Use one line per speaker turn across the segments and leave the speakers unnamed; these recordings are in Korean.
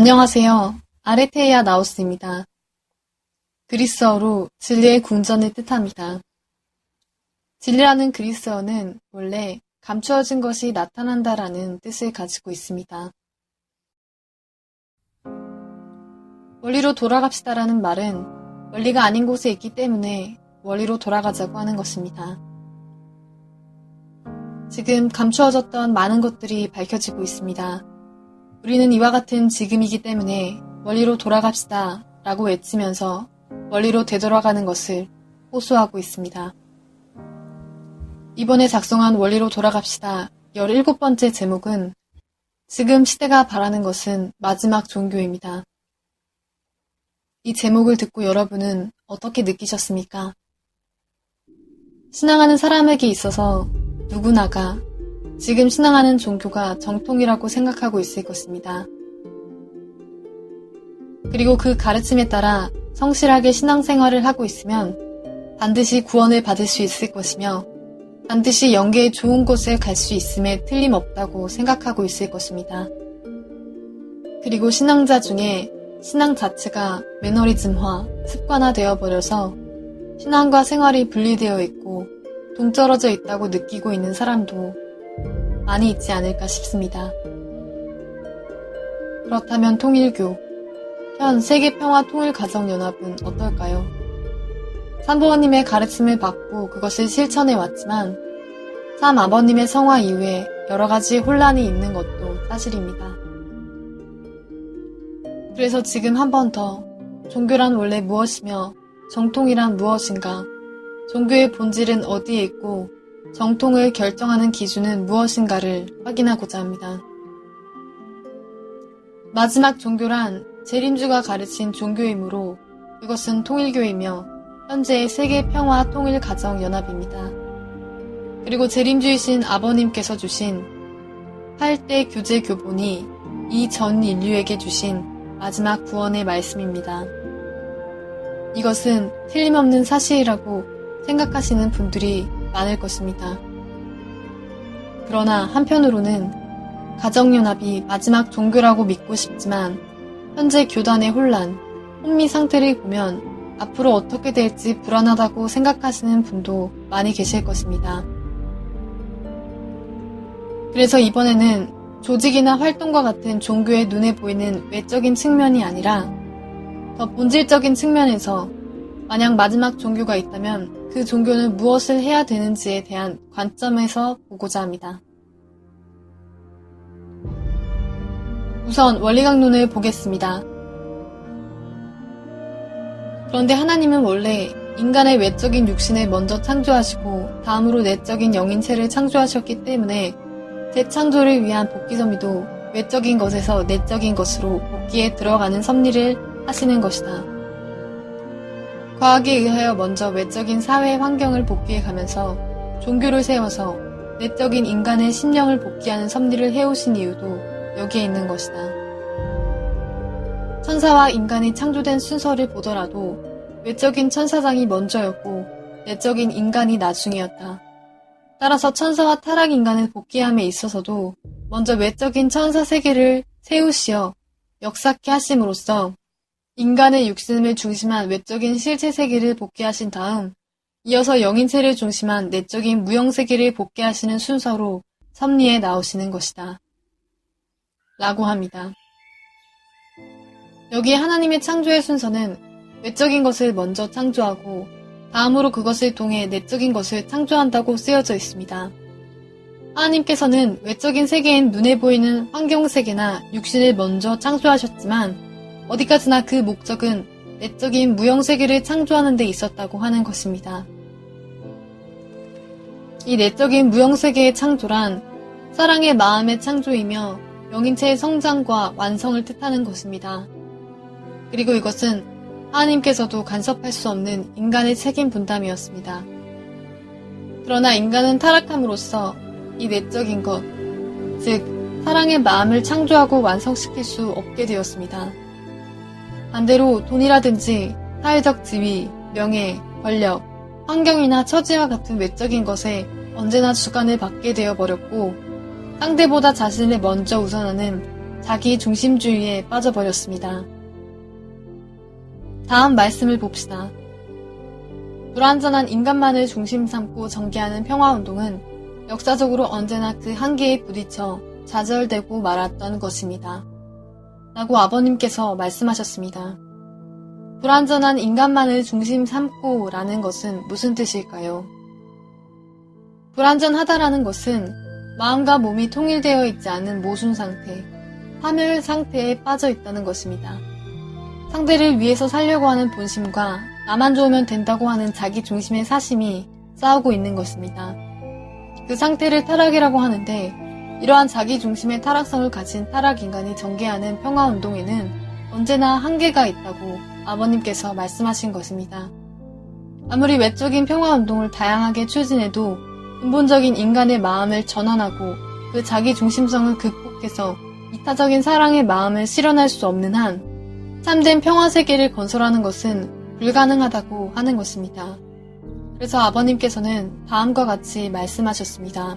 안녕하세요. 아레테이아 나우스입니다. 그리스어로 진리의 궁전을 뜻합니다. 진리라는 그리스어는 원래 감추어진 것이 나타난다라는 뜻을 가지고 있습니다. 원리로 돌아갑시다라는 말은 원리가 아닌 곳에 있기 때문에 원리로 돌아가자고 하는 것입니다. 지금 감추어졌던 많은 것들이 밝혀지고 있습니다. 우리는 이와 같은 지금이기 때문에 원리로 돌아갑시다 라고 외치면서 원리로 되돌아가는 것을 호소하고 있습니다. 이번에 작성한 원리로 돌아갑시다 17번째 제목은 지금 시대가 바라는 것은 마지막 종교입니다. 이 제목을 듣고 여러분은 어떻게 느끼셨습니까? 신앙하는 사람에게 있어서 누구나가 지금 신앙하는 종교가 정통이라고 생각하고 있을 것입니다. 그리고 그 가르침에 따라 성실하게 신앙생활을 하고 있으면 반드시 구원을 받을 수 있을 것이며 반드시 영계의 좋은 곳을 갈 수 있음에 틀림없다고 생각하고 있을 것입니다. 그리고 신앙자 중에 신앙 자체가 매너리즘화, 습관화되어 버려서 신앙과 생활이 분리되어 있고 동떨어져 있다고 느끼고 있는 사람도 많이 있지 않을까 싶습니다. 그렇다면 통일교, 현 세계평화통일가정연합은 어떨까요? 삼부모님의 가르침을 받고 그것을 실천해 왔지만 삼아버님의 성화 이후에 여러가지 혼란이 있는 것도 사실입니다. 그래서 지금 한 번 더 종교란 원래 무엇이며 정통이란 무엇인가, 종교의 본질은 어디에 있고 정통을 결정하는 기준은 무엇인가를 확인하고자 합니다. 마지막 종교란 재림주가 가르친 종교이므로 그것은 통일교이며 현재의 세계평화통일가정연합입니다. 그리고 재림주이신 아버님께서 주신 8대 교제 교본이 이 전 인류에게 주신 마지막 구원의 말씀입니다. 이것은 틀림없는 사실이라고 생각하시는 분들이 많을 것입니다. 그러나 한편으로는 가정연합이 마지막 종교라고 믿고 싶지만 현재 교단의 혼란, 혼미 상태를 보면 앞으로 어떻게 될지 불안하다고 생각하시는 분도 많이 계실 것입니다. 그래서 이번에는 조직이나 활동과 같은 종교의 눈에 보이는 외적인 측면이 아니라 더 본질적인 측면에서 만약 마지막 종교가 있다면 그 종교는 무엇을 해야 되는지에 대한 관점에서 보고자 합니다. 우선 원리강론을 보겠습니다. 그런데 하나님은 원래 인간의 외적인 육신을 먼저 창조하시고 다음으로 내적인 영인체를 창조하셨기 때문에 재창조를 위한 복귀 섭리도 외적인 것에서 내적인 것으로 복귀에 들어가는 섭리를 하시는 것이다. 과학에 의하여 먼저 외적인 사회 환경을 복귀해 가면서 종교를 세워서 내적인 인간의 심령을 복귀하는 섭리를 해오신 이유도 여기에 있는 것이다. 천사와 인간이 창조된 순서를 보더라도 외적인 천사장이 먼저였고 내적인 인간이 나중이었다. 따라서 천사와 타락 인간을 복귀함에 있어서도 먼저 외적인 천사 세계를 세우시어 역사케 하심으로써 인간의 육신을 중심한 외적인 실체 세계를 복귀하신 다음 이어서 영인체를 중심한 내적인 무형 세계를 복귀하시는 순서로 섭리에 나오시는 것이다. 라고 합니다. 여기에 하나님의 창조의 순서는 외적인 것을 먼저 창조하고 다음으로 그것을 통해 내적인 것을 창조한다고 쓰여져 있습니다. 하나님께서는 외적인 세계인 눈에 보이는 환경 세계나 육신을 먼저 창조하셨지만 어디까지나 그 목적은 내적인 무형 세계를 창조하는 데 있었다고 하는 것입니다. 이 내적인 무형 세계의 창조란 사랑의 마음의 창조이며 영인체의 성장과 완성을 뜻하는 것입니다. 그리고 이것은 하나님께서도 간섭할 수 없는 인간의 책임 분담이었습니다. 그러나 인간은 타락함으로써 이 내적인 것, 즉 사랑의 마음을 창조하고 완성시킬 수 없게 되었습니다. 반대로 돈이라든지 사회적 지위, 명예, 권력, 환경이나 처지와 같은 외적인 것에 언제나 주관을 받게 되어버렸고 상대보다 자신을 먼저 우선하는 자기 중심주의에 빠져버렸습니다. 다음 말씀을 봅시다. 불완전한 인간만을 중심 삼고 전개하는 평화운동은 역사적으로 언제나 그 한계에 부딪혀 좌절되고 말았던 것입니다. 라고 아버님께서 말씀하셨습니다. 불완전한 인간만을 중심 삼고 라는 것은 무슨 뜻일까요? 불완전하다라는 것은 마음과 몸이 통일되어 있지 않은 모순 상태, 파멸 상태에 빠져 있다는 것입니다. 상대를 위해서 살려고 하는 본심과 나만 좋으면 된다고 하는 자기 중심의 사심이 싸우고 있는 것입니다. 그 상태를 타락이라고 하는데 이러한 자기 중심의 타락성을 가진 타락 인간이 전개하는 평화운동에는 언제나 한계가 있다고 아버님께서 말씀하신 것입니다. 아무리 외적인 평화운동을 다양하게 추진해도 근본적인 인간의 마음을 전환하고 그 자기 중심성을 극복해서 이타적인 사랑의 마음을 실현할 수 없는 한 참된 평화세계를 건설하는 것은 불가능하다고 하는 것입니다. 그래서 아버님께서는 다음과 같이 말씀하셨습니다.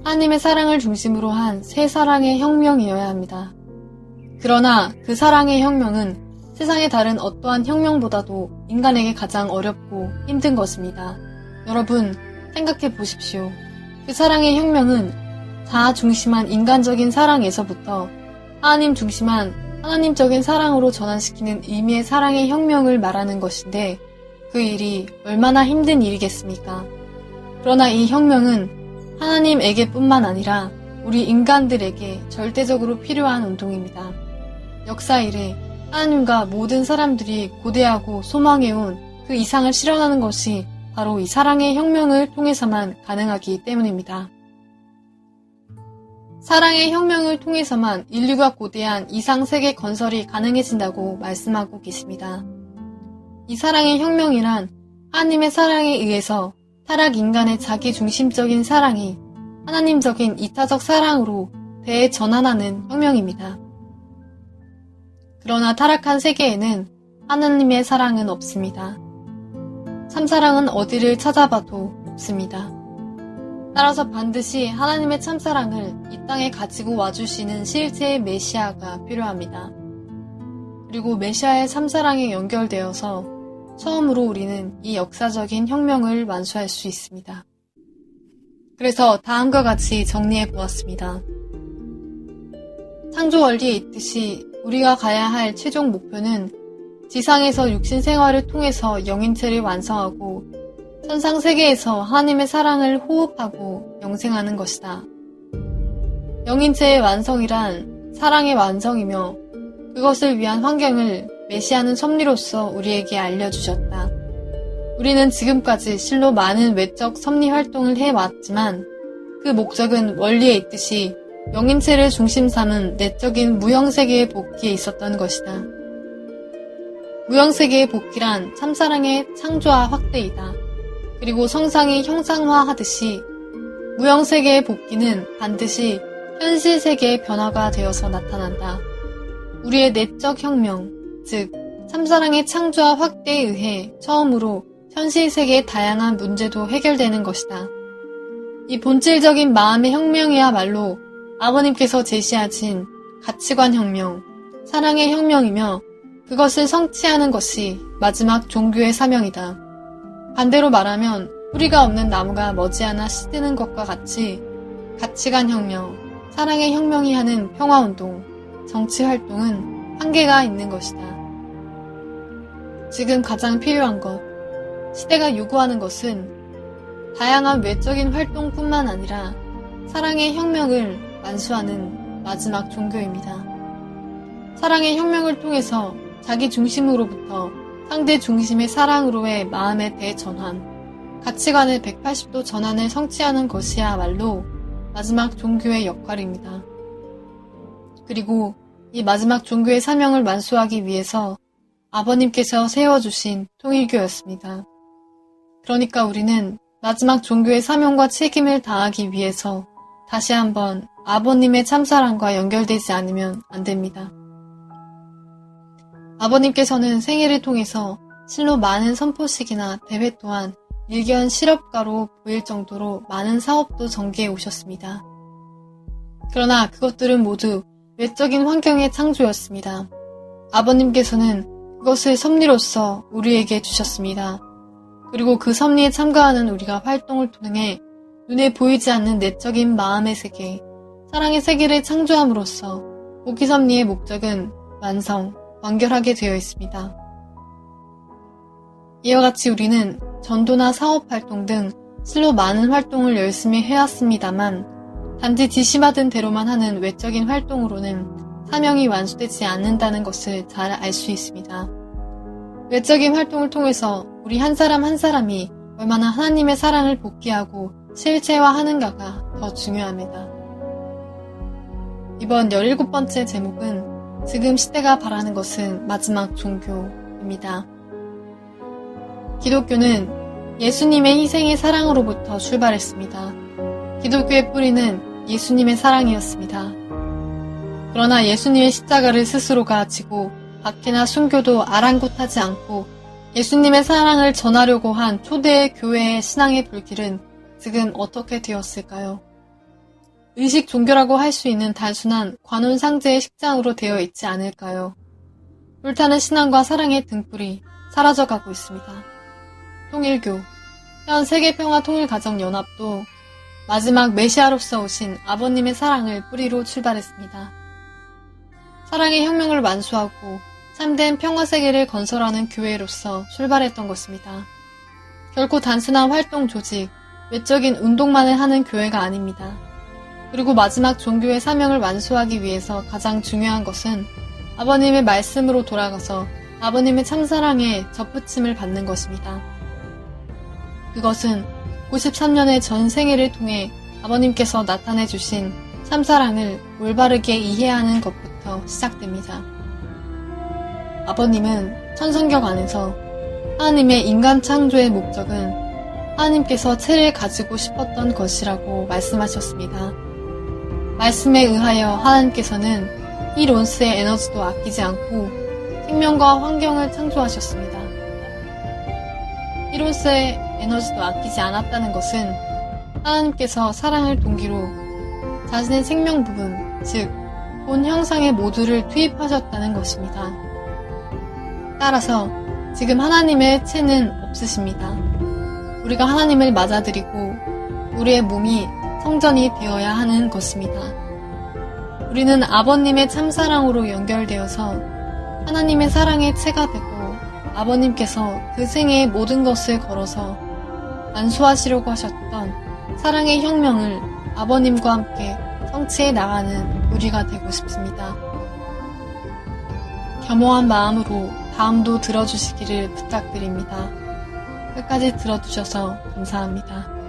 하나님의 사랑을 중심으로 한 새 사랑의 혁명이어야 합니다. 그러나 그 사랑의 혁명은 세상의 다른 어떠한 혁명보다도 인간에게 가장 어렵고 힘든 것입니다. 여러분, 생각해 보십시오. 그 사랑의 혁명은 자아 중심한 인간적인 사랑에서부터 하나님 중심한 하나님적인 사랑으로 전환시키는 의미의 사랑의 혁명을 말하는 것인데 그 일이 얼마나 힘든 일이겠습니까? 그러나 이 혁명은 하나님에게뿐만 아니라 우리 인간들에게 절대적으로 필요한 운동입니다. 역사 이래 하나님과 모든 사람들이 고대하고 소망해온 그 이상을 실현하는 것이 바로 이 사랑의 혁명을 통해서만 가능하기 때문입니다. 사랑의 혁명을 통해서만 인류가 고대한 이상세계 건설이 가능해진다고 말씀하고 계십니다. 이 사랑의 혁명이란 하나님의 사랑에 의해서 타락 인간의 자기 중심적인 사랑이 하나님적인 이타적 사랑으로 대전환하는 혁명입니다. 그러나 타락한 세계에는 하나님의 사랑은 없습니다. 참사랑은 어디를 찾아봐도 없습니다. 따라서 반드시 하나님의 참사랑을 이 땅에 가지고 와주시는 실제의 메시아가 필요합니다. 그리고 메시아의 참사랑에 연결되어서 처음으로 우리는 이 역사적인 혁명을 완수할 수 있습니다. 그래서 다음과 같이 정리해 보았습니다. 창조 원리에 있듯이 우리가 가야 할 최종 목표는 지상에서 육신 생활을 통해서 영인체를 완성하고 천상세계에서 하나님의 사랑을 호흡하고 영생하는 것이다. 영인체의 완성이란 사랑의 완성이며 그것을 위한 환경을 메시아는 섭리로서 우리에게 알려주셨다. 우리는 지금까지 실로 많은 외적 섭리 활동을 해왔지만 그 목적은 원리에 있듯이 영인체를 중심 삼은 내적인 무형세계의 복귀에 있었던 것이다. 무형세계의 복귀란 참사랑의 창조와 확대이다. 그리고 성상이 형상화하듯이 무형세계의 복귀는 반드시 현실세계의 변화가 되어서 나타난다. 우리의 내적 혁명, 즉 참사랑의 창조와 확대에 의해 처음으로 현실세계의 다양한 문제도 해결되는 것이다. 이 본질적인 마음의 혁명이야말로 아버님께서 제시하신 가치관 혁명, 사랑의 혁명이며 그것을 성취하는 것이 마지막 종교의 사명이다. 반대로 말하면 뿌리가 없는 나무가 머지않아 시드는 것과 같이 가치관 혁명, 사랑의 혁명이 하는 평화운동, 정치활동은 한계가 있는 것이다. 지금 가장 필요한 것, 시대가 요구하는 것은 다양한 외적인 활동뿐만 아니라 사랑의 혁명을 완수하는 마지막 종교입니다. 사랑의 혁명을 통해서 자기 중심으로부터 상대 중심의 사랑으로의 마음의 대전환, 가치관의 180도 전환을 성취하는 것이야말로 마지막 종교의 역할입니다. 그리고 이 마지막 종교의 사명을 완수하기 위해서 아버님께서 세워주신 통일교였습니다. 그러니까 우리는 마지막 종교의 사명과 책임을 다하기 위해서 다시 한번 아버님의 참사랑과 연결되지 않으면 안 됩니다. 아버님께서는 생애를 통해서 실로 많은 선포식이나 대회 또한 일견 실업가로 보일 정도로 많은 사업도 전개해 오셨습니다. 그러나 그것들은 모두 외적인 환경의 창조였습니다. 아버님께서는 그것을 섭리로서 우리에게 주셨습니다. 그리고 그 섭리에 참가하는 우리가 활동을 통해 눈에 보이지 않는 내적인 마음의 세계, 사랑의 세계를 창조함으로써 복귀 섭리의 목적은 완성, 완결하게 되어 있습니다. 이와 같이 우리는 전도나 사업활동 등 실로 많은 활동을 열심히 해왔습니다만 단지 지시받은 대로만 하는 외적인 활동으로는 사명이 완수되지 않는다는 것을 잘 알 수 있습니다. 외적인 활동을 통해서 우리 한 사람 한 사람이 얼마나 하나님의 사랑을 복귀하고 실체화하는가가 더 중요합니다. 이번 17번째 제목은 지금 시대가 바라는 것은 마지막 종교입니다. 기독교는 예수님의 희생의 사랑으로부터 출발했습니다. 기독교의 뿌리는 예수님의 사랑이었습니다. 그러나 예수님의 십자가를 스스로가 지고 박해나 순교도 아랑곳하지 않고 예수님의 사랑을 전하려고 한 초대의 교회의 신앙의 불길은 지금 어떻게 되었을까요? 의식 종교라고 할 수 있는 단순한 관혼상제의 식장으로 되어 있지 않을까요? 불타는 신앙과 사랑의 등불이 사라져가고 있습니다. 통일교, 현 세계평화통일가정연합도 마지막 메시아로서 오신 아버님의 사랑을 뿌리로 출발했습니다. 사랑의 혁명을 완수하고 참된 평화세계를 건설하는 교회로서 출발했던 것입니다. 결코 단순한 활동 조직, 외적인 운동만을 하는 교회가 아닙니다. 그리고 마지막 종교의 사명을 완수하기 위해서 가장 중요한 것은 아버님의 말씀으로 돌아가서 아버님의 참사랑에 접붙임을 받는 것입니다. 그것은 93년의 전 생애를 통해 아버님께서 나타내 주신 참사랑을 올바르게 이해하는 것부터 시작됩니다. 아버님은 천성경 안에서 하나님의 인간 창조의 목적은 하나님께서 체를 가지고 싶었던 것이라고 말씀하셨습니다. 말씀에 의하여 하나님께서는 1온스의 에너지도 아끼지 않고 생명과 환경을 창조하셨습니다. 1온스의 에너지도 아끼지 않았다는 것은 하나님께서 사랑을 동기로 자신의 생명 부분, 즉 본 형상의 모두를 투입하셨다는 것입니다. 따라서 지금 하나님의 체는 없으십니다. 우리가 하나님을 맞아들이고 우리의 몸이 성전이 되어야 하는 것입니다. 우리는 아버님의 참사랑으로 연결되어서 하나님의 사랑의 체가 되고 아버님께서 그 생애의 모든 것을 걸어서 완수하시려고 하셨던 사랑의 혁명을 아버님과 함께 성취해 나가는 우리가 되고 싶습니다. 겸허한 마음으로 다음도 들어주시기를 부탁드립니다. 끝까지 들어주셔서 감사합니다.